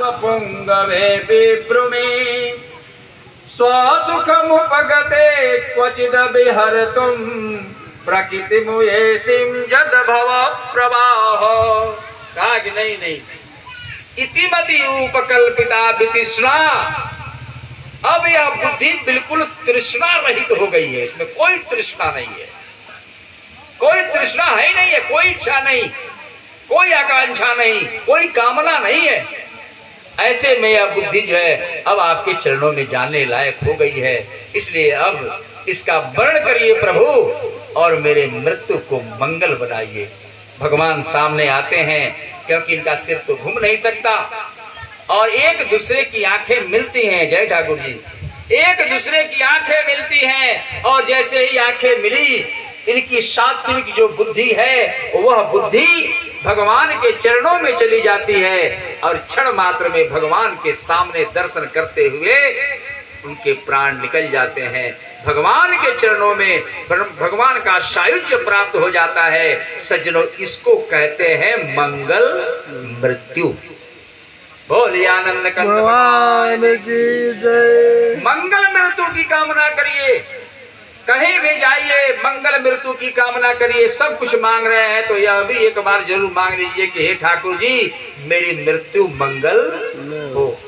पुंगवे विभ्रुमे स्वसुखमुपगते क्वचिद विहर्तुं प्रकृतिमुयेसिं जद भव प्रवाह। कहा कि नहीं इतिमति उपकल्पिता वितृष्णा। अब यह बुद्धि बिल्कुल तृष्णा रहित हो गई है, इसमें कोई तृष्णा नहीं है, कोई तृष्णा है ही नहीं है, कोई इच्छा नहीं, कोई आकांक्षा नहीं, कोई कामना नहीं है। ऐसे में यह बुद्धि जो है अब आपके चरणों में जाने लायक हो गई है। इसलिए अब इसका वर्ण करिए प्रभु और मेरे मृत्यु को मंगल बनाइए। भगवान सामने आते हैं क्योंकि इनका सिर तो घूम नहीं सकता और एक दूसरे की आंखें मिलती हैं। जय ठाकुर जी, एक दूसरे की आंखें मिलती हैं और जैसे ही आंखें मिली इनकी सात्विक जो बुद्धि है वह बुद्धि भगवान के चरणों में चली जाती है और क्षण मात्र में भगवान के सामने दर्शन करते हुए उनके प्राण निकल जाते हैं। भगवान के चरणों में भगवान का सायुज्य प्राप्त हो जाता है। सज्जनों, इसको कहते हैं मंगल मृत्यु। बोलिए आनंद कंद भगवान की जय। मंगल मृत्यु की कामना करिए, कहीं भी जाइए मंगल मृत्यु की कामना करिए। सब कुछ मांग रहे हैं तो यह भी एक बार जरूर मांग लीजिए कि हे ठाकुर जी मेरी मृत्यु मंगल हो।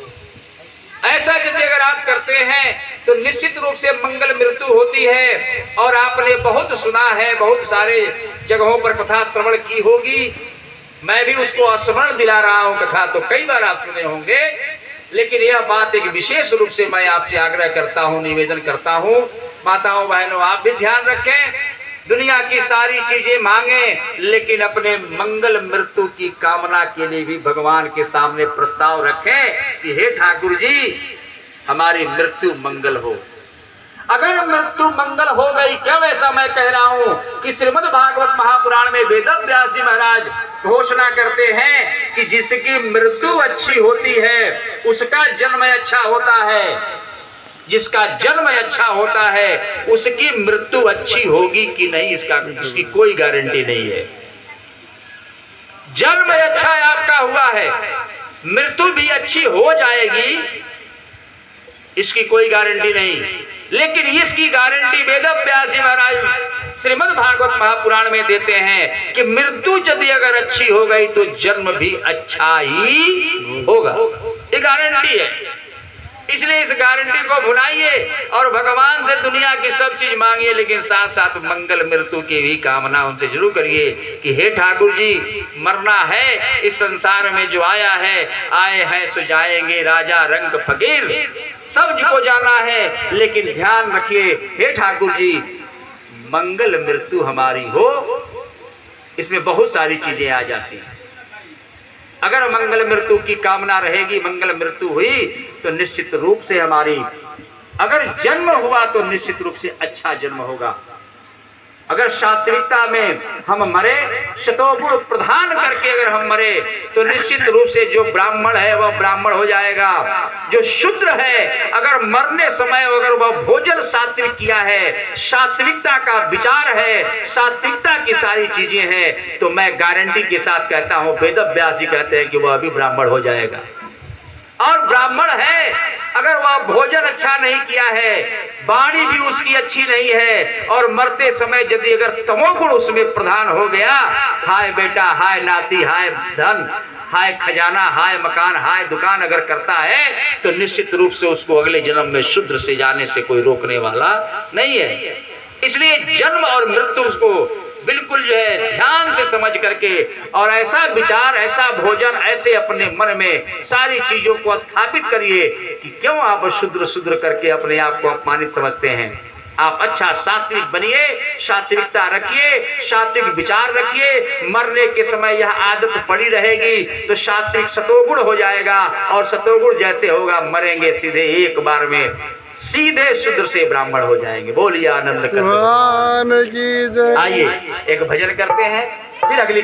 ऐसा यदि अगर आप करते हैं तो निश्चित रूप से मंगल मृत्यु होती है। और आपने बहुत सुना है, बहुत सारे जगहों पर कथा श्रवण की होगी, मैं भी उसको स्मरण दिला रहा हूँ। कथा तो कई बार आप सुने होंगे, लेकिन यह बात एक विशेष रूप से मैं आपसे आग्रह करता हूँ, निवेदन करता हूँ। माताओं बहनों, आप भी ध्यान रखें, दुनिया की सारी चीजें मांगे लेकिन अपने मंगल मृत्यु की कामना के लिए भी भगवान के सामने प्रस्ताव रखें कि हे ठाकुर जी हमारी मृत्यु मंगल हो। अगर मृत्यु मंगल हो गई, क्यों ऐसा मैं कह रहा हूं कि श्रीमद् भागवत महापुराण में वेदव्यास जी महाराज घोषणा करते हैं कि जिसकी मृत्यु अच्छी होती है उसका जन्म अच्छा होता है, जिसका जन्म अच्छा होता है उसकी मृत्यु अच्छी होगी कि नहीं इसकी कोई गारंटी नहीं है। जन्म अच्छा आपका हुआ है, मृत्यु भी अच्छी हो जाएगी इसकी कोई गारंटी नहीं। लेकिन इसकी गारंटी वेदव्यास जी महाराज श्रीमद् भागवत महापुराण में देते हैं कि मृत्यु यदि अगर अच्छी हो गई तो जन्म भी अच्छा ही होगा, ये गारंटी है। इसलिए इस गारंटी को भुलाइए और भगवान से दुनिया की सब चीज मांगिए, लेकिन साथ साथ मंगल मृत्यु की भी कामना उनसे जरूर करिए कि हे ठाकुर जी मरना है, इस संसार में जो आया है, आए हैं सो जाएंगे, राजा रंग फकीर सबको जाना है। लेकिन ध्यान रखिए हे ठाकुर जी मंगल मृत्यु हमारी हो। इसमें बहुत सारी चीजें आ जाती हैं। अगर मंगल मृत्यु की कामना रहेगी, मंगल मृत्यु हुई तो निश्चित रूप से हमारी, अगर जन्म हुआ तो निश्चित रूप से अच्छा जन्म होगा। अगर सात्विकता में हम मरे, शतोगुण प्रधान करके अगर हम मरे तो निश्चित रूप से जो ब्राह्मण है वह ब्राह्मण हो जाएगा। जो शूद्र है अगर मरने समय अगर वह भोजन सात्विक किया है, सात्विकता का विचार है, सात्विकता की सारी चीजें हैं, तो मैं गारंटी के साथ कहता हूँ, वेदव्यास जी कहते हैं कि वह भी ब्राह्मण हो जाएगा। और ब्राह्मण है अगर वह भोजन अच्छा नहीं किया है, वाणी भी उसकी अच्छी नहीं है और मरते समय यदि अगर तमोगुण उसमें प्रधान हो गया, हाय बेटा, हाय नाती, हाय धन, हाय खजाना, हाय मकान, हाय दुकान अगर करता है तो निश्चित रूप से उसको अगले जन्म में शूद्र से जाने से कोई रोकने वाला नहीं है। इसलिए जन्म और मृत्यु उसको बिल्कुल जो है ध्यान से समझ करके और ऐसा विचार, ऐसा भोजन, ऐसे अपने मन में सारी चीजों को स्थापित करिए कि क्यों आप शूद्र करके अपने आप को अपमानित समझते हैं। आप अच्छा सात्विक बनिए, सात्विकता रखिए, सात्विक विचार रखिए। मरने के समय यह आदत पड़ी रहेगी तो सात्विक सतोगुण हो जाएगा और सतोगुण जैसे होगा मरेंगे सीधे एक बार में, सीधे शूद्र से ब्राह्मण हो जाएंगे। बोलिए आनंद। आइए एक भजन करते हैं, फिर अगली